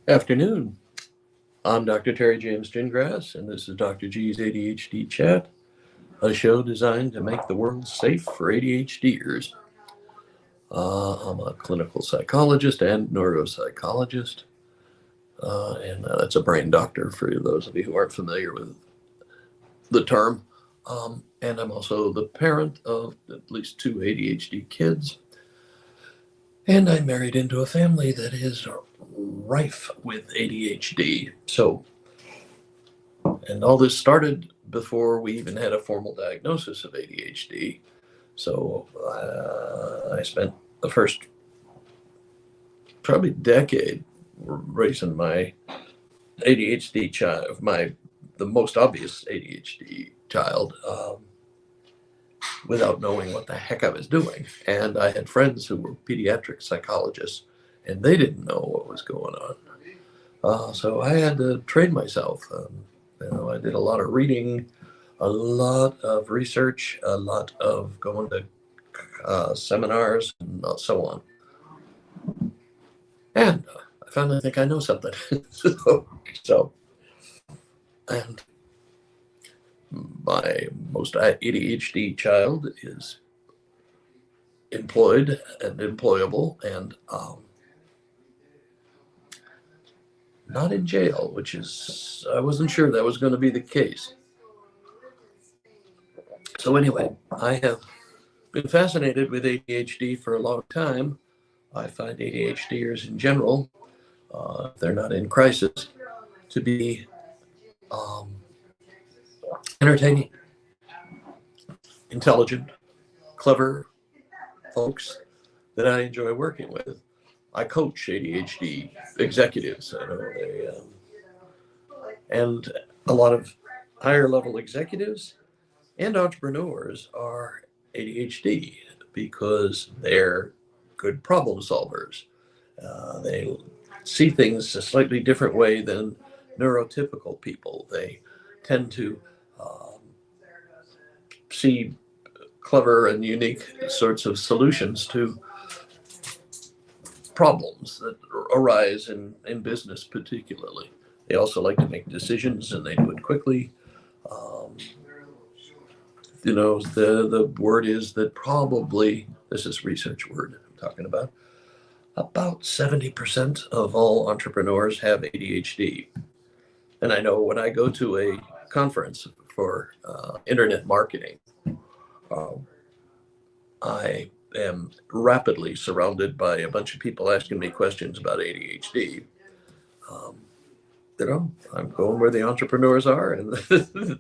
Afternoon. I'm Dr. Terry James Gingrass, and this is Dr. G's ADHD Chat, a show designed to make the world safe for ADHDers. I'm a clinical psychologist and neuropsychologist, and that's a brain doctor for those of you who aren't familiar with the term. And I'm also the parent of at least two ADHD kids, and I married into a family that is rife with ADHD. And all this started before we even had a formal diagnosis of ADHD. So I spent the first probably decade raising my ADHD child, the most obvious ADHD child, without knowing what the heck I was doing. And I had friends who were pediatric psychologists, and they didn't know what was going on. So I had to train myself. I did a lot of reading, a lot of research, a lot of going to seminars, and so on. And I finally think I know something. And my most ADHD child is employed and employable and not in jail, which is, I wasn't sure that was going to be the case. So anyway, I have been fascinated with ADHD for a long time. I find ADHDers in general, if they're not in crisis, to be entertaining, intelligent, clever folks that I enjoy working with. I coach ADHD executives. And a lot of higher level executives and entrepreneurs are ADHD because they're good problem solvers. They see things a slightly different way than neurotypical people. They tend to see clever and unique sorts of solutions to problems that arise in business particularly. They also like to make decisions, and they do it quickly. The word is that probably, this is research word I'm talking about 70% of all entrepreneurs have ADHD. And I know when I go to a conference for internet marketing, I am rapidly surrounded by a bunch of people asking me questions about ADHD. I'm going where the entrepreneurs are, and the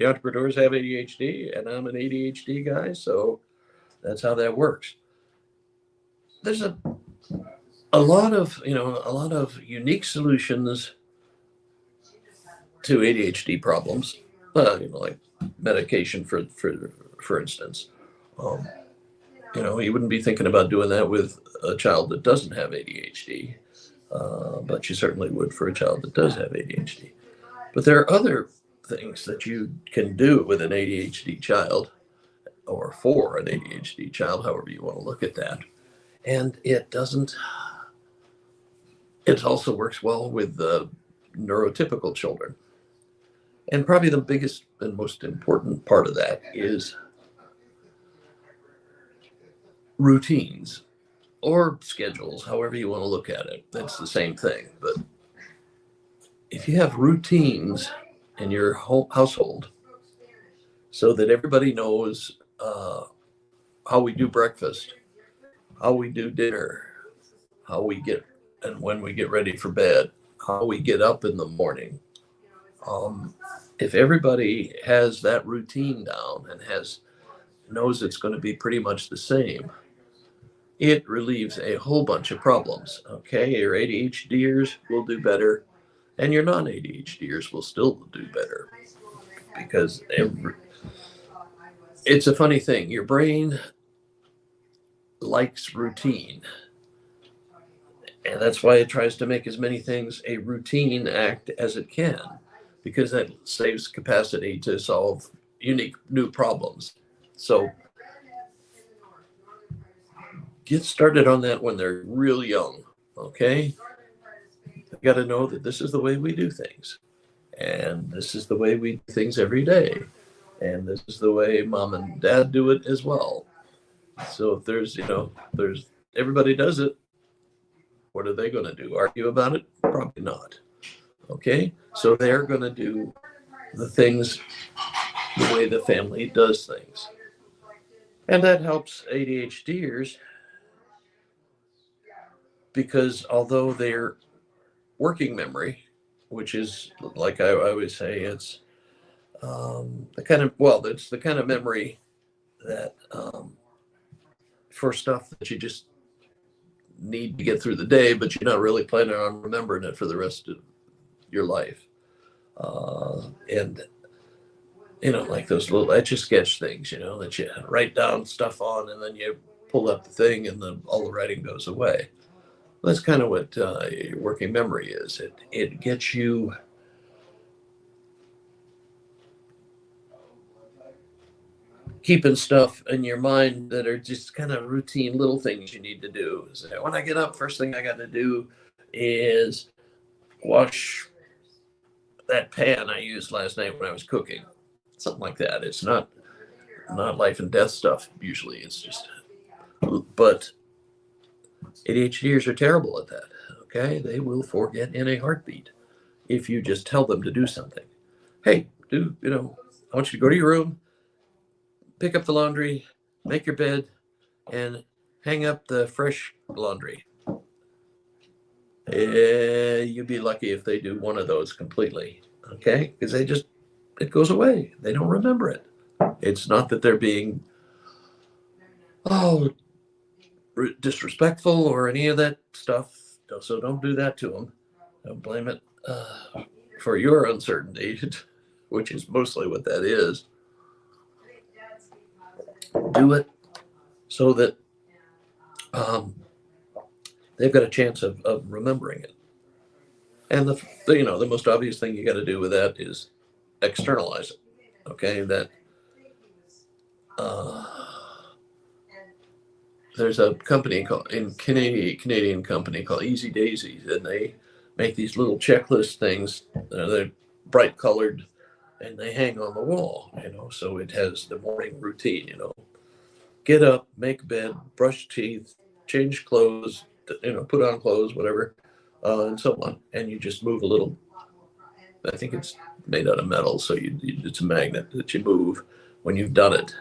entrepreneurs have ADHD, and I'm an ADHD guy, so that's how that works. There's a lot of unique solutions to ADHD problems, like medication for instance. You wouldn't be thinking about doing that with a child that doesn't have ADHD, but you certainly would for a child that does have ADHD. But there are other things that you can do with an ADHD child, or for an ADHD child, however you want to look at that. And it also works well with the neurotypical children. And probably the biggest and most important part of that is routines or schedules, however you want to look at it. That's the same thing. But if you have routines in your whole household so that everybody knows how we do breakfast, how we do dinner, how we get and when we get ready for bed, how we get up in the morning. If everybody has that routine down and knows it's going to be pretty much the same, it relieves a whole bunch of problems. Okay, your ADHDers will do better, and your non-ADHDers will still do better, because it's a funny thing. Your brain likes routine, and that's why it tries to make as many things a routine act as it can, because that saves capacity to solve unique new problems. So get started on that when they're real young, okay? got to know that this is the way we do things. And this is the way we do things every day. And this is the way mom and dad do it as well. So if there's everybody does it, what are they going to do? Argue about it? Probably not. Okay? So they're going to do the things the way the family does things. And that helps ADHDers because although their working memory, which is like I always say, it's it's the kind of memory that for stuff that you just need to get through the day, but you're not really planning on remembering it for the rest of your life. And like those little etch a sketch things, that you write down stuff on, and then you pull up the thing, and then all the writing goes away. That's kind of what your working memory is. It gets you keeping stuff in your mind that are just kind of routine little things you need to do. So when I get up, first thing I got to do is wash that pan I used last night when I was cooking. Something like that. It's not life and death stuff usually. It's just, but ADHDers are terrible at that. Okay, they will forget in a heartbeat if you just tell them to do something. Hey, I want you to go to your room, pick up the laundry, make your bed, and hang up the fresh laundry. You'd be lucky if they do one of those completely, okay? Because it goes away. They don't remember it. It's not that they're being, disrespectful or any of that stuff. So don't do that to them. Don't blame it for your uncertainty, which is mostly what that is. Do it so that they've got a chance of remembering it. And the most obvious thing you got to do with that is externalize it. Okay, that there's a company Canadian company called Easy Daisies, and they make these little checklist things. They're bright colored, and they hang on the wall. So it has the morning routine. Get up, make bed, brush teeth, change clothes, put on clothes, whatever, and so on. And you just move a little. I think it's made out of metal, so it's a magnet that you move when you've done it,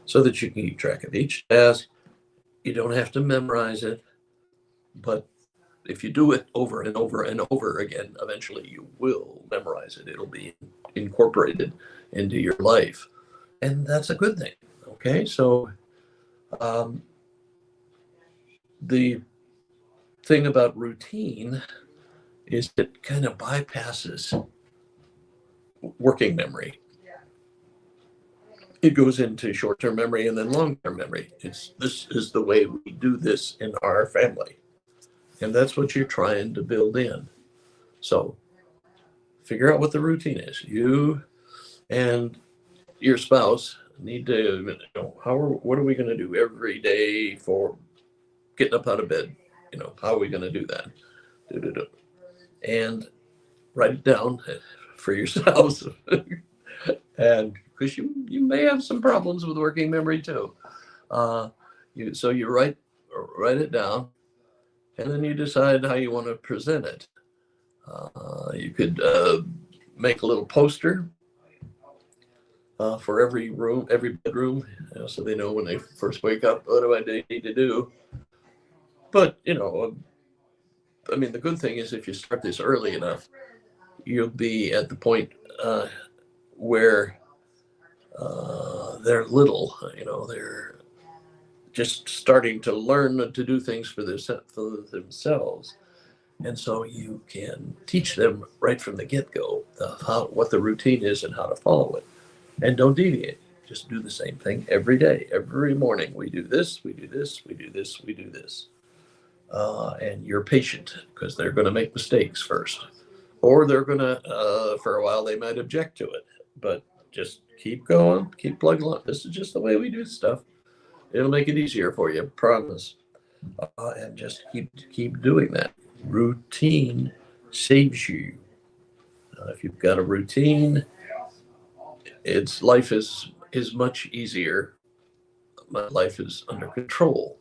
so that you can keep track of each task. You don't have to memorize it, but if you do it over and over and over again, eventually you will memorize it. It'll be incorporated into your life, and that's a good thing. Okay, so the thing about routine is it kind of bypasses working memory. It goes into short-term memory and then long-term memory. This is the way we do this in our family. And that's what you're trying to build in. So figure out what the routine is. You and your spouse need to what are we going to do every day for getting up out of bed? How are we going to do that? And write it down for yourselves. And because you may have some problems with working memory too. You write it down, and then you decide how you want to present it. You could make a little poster for every room, every bedroom, so they know when they first wake up, what do I need to do? But, the good thing is if you start this early enough, you'll be at the point where they're little, they're just starting to learn to do things for themselves. And so you can teach them right from the get-go what the routine is and how to follow it. And don't deviate. Just do the same thing every day. Every morning we do this, we do this, we do this, we do this. And you're patient because they're going to make mistakes first. Or they're going to, for a while, they might object to it. But just keep going, keep plugging along. This is just the way we do stuff. It'll make it easier for you, promise. And just keep doing that. Routine saves you. If you've got a routine, life is much easier. My life is under control,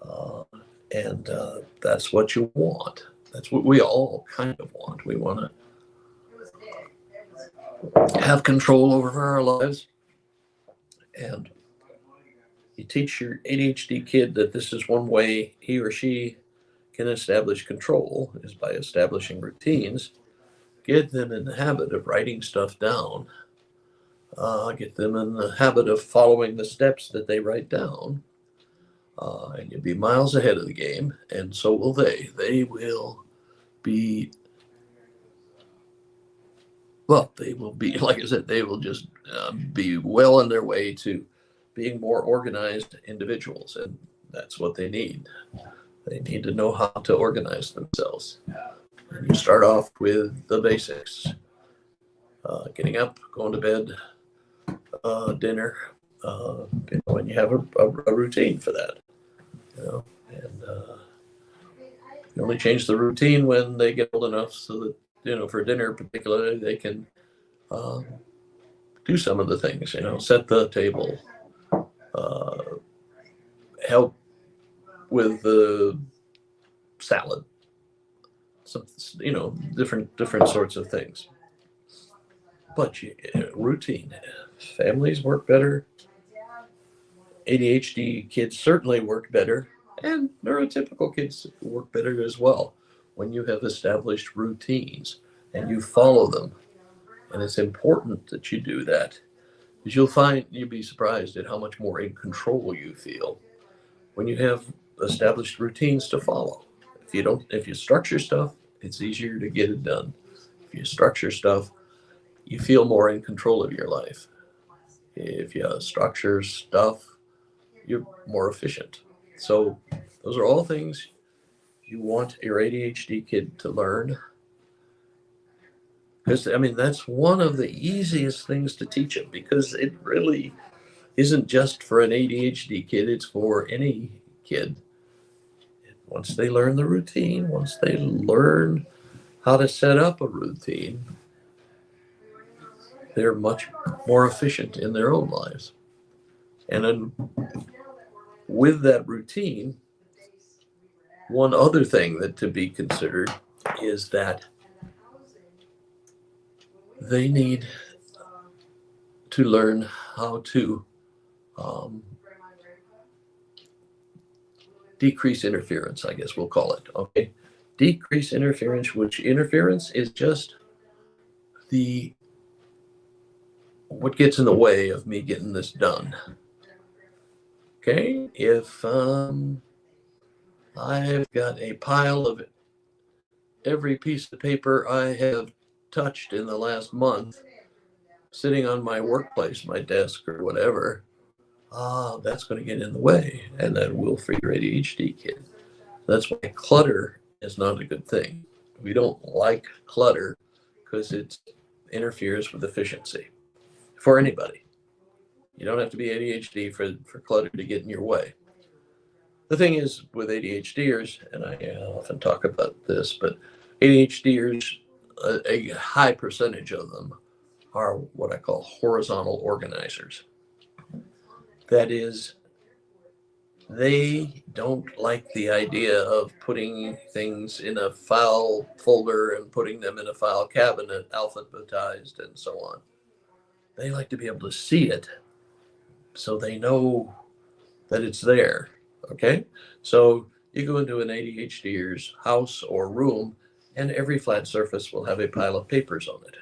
uh, and that's what you want. That's what we all kind of want. We want to have control over our lives, and you teach your ADHD kid that this is one way he or she can establish control is by establishing routines. Get them in the habit of writing stuff down. Get them in the habit of following the steps that they write down. And you'll be miles ahead of the game, and so will they. They will be, well, they will be, like I said, they will just be well on their way to being more organized individuals, and that's what they need. They need to know how to organize themselves. And you start off with the basics: getting up, going to bed, dinner. And you have a routine for that. And you only change the routine when they get old enough so that for dinner particularly they can do some of the things. Set the table, help with the salad, some different sorts of things. But routine. Families work better. ADHD kids certainly work better, and neurotypical kids work better as well when you have established routines and you follow them. And it's important that you do that, because you'll be surprised at how much more in control you feel when you have established routines to follow. If you structure stuff, it's easier to get it done. If you structure stuff, you feel more in control of your life. If you structure stuff, you're more efficient. So those are all things you want your ADHD kid to learn. Because, that's one of the easiest things to teach them, because it really isn't just for an ADHD kid, it's for any kid. Once they learn the routine, once they learn how to set up a routine, they're much more efficient in their own lives. And then with that routine, one other thing that to be considered is that they need to learn how to decrease interference, I guess we'll call it. Okay. Decrease interference, which interference is just what gets in the way of me getting this done. Okay. If I've got a pile of every piece of paper I have touched in the last month sitting on my workplace, my desk or whatever, that's going to get in the way, and that will for your ADHD kid. That's why clutter is not a good thing. We don't like clutter because it interferes with efficiency for anybody. You don't have to be ADHD for clutter to get in your way. The thing is with ADHDers, and I often talk about this, but ADHDers, a high percentage of them are what I call horizontal organizers. That is, they don't like the idea of putting things in a file folder and putting them in a file cabinet, alphabetized and so on. They like to be able to see it so they know that it's there. Okay? So you go into an ADHDer's house or room, and every flat surface will have a pile of papers on it.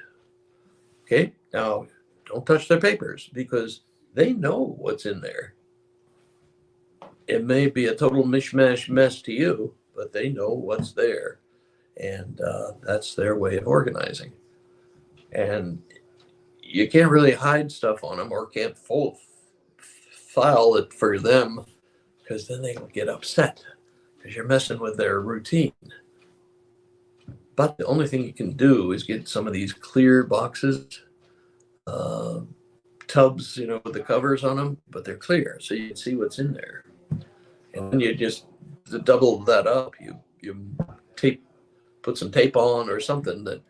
Okay? Now, don't touch their papers, because they know what's in there. It may be a total mishmash mess to you, but they know what's there. And that's their way of organizing. And you can't really hide stuff on them, or can't file it for them, because then they'll get upset because you're messing with their routine. But the only thing you can do is get some of these clear boxes, tubs, with the covers on them, but they're clear, so you can see what's in there. And then you just double that up. You put some tape on or something that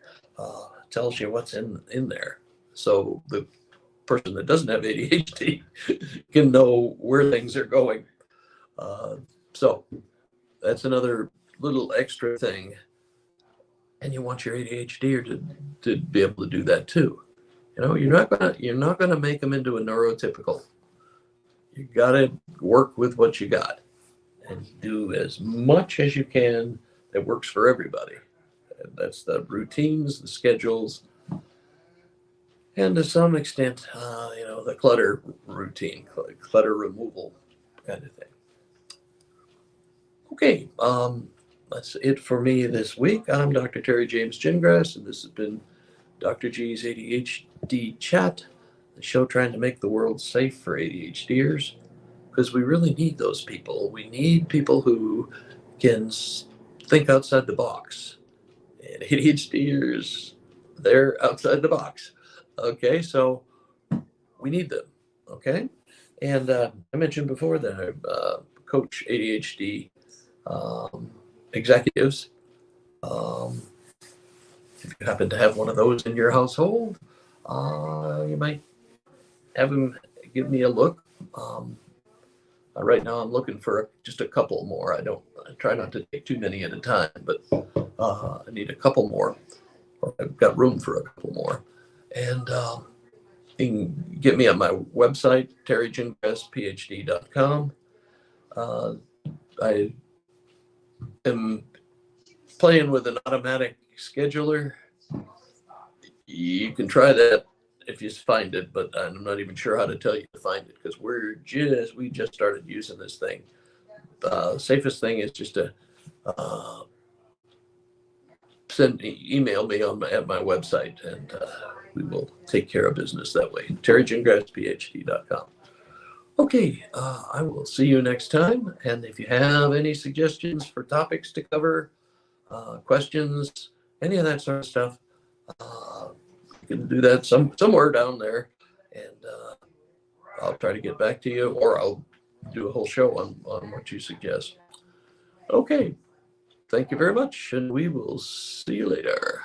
tells you what's in there. So the person that doesn't have ADHD can know where things are going. So that's another little extra thing. And you want your ADHDer to be able to do that too. You know, you're not gonna make them into a neurotypical. You gotta work with what you got and do as much as you can that works for everybody. And that's the routines, the schedules, and to some extent, the clutter routine, clutter removal kind of thing. Okay, that's it for me this week. I'm Dr. Terry James Gingras, and this has been Dr. G's ADHD Chat, the show trying to make the world safe for ADHDers, because we really need those people. We need people who can think outside the box. And ADHDers, they're outside the box. Okay, so we need them. Okay, and I mentioned before that I coach ADHD executives. If you happen to have one of those in your household, you might have them give me a look. Right now, I'm looking for just a couple more. I try not to take too many at a time, but I need a couple more. I've got room for a couple more. And you can get me on my website, terrygingrasphd.com. I am playing with an automatic scheduler. You can try that if you find it, but I'm not even sure how to tell you to find it because we just started using this thing. Safest thing is just to email me at my website, and we will take care of business that way. terrygingrasphd.com. Okay, I will see you next time. And if you have any suggestions for topics to cover, questions, any of that sort of stuff, you can do that somewhere down there, and I'll try to get back to you, or I'll do a whole show on what you suggest. Okay, thank you very much, and we will see you later.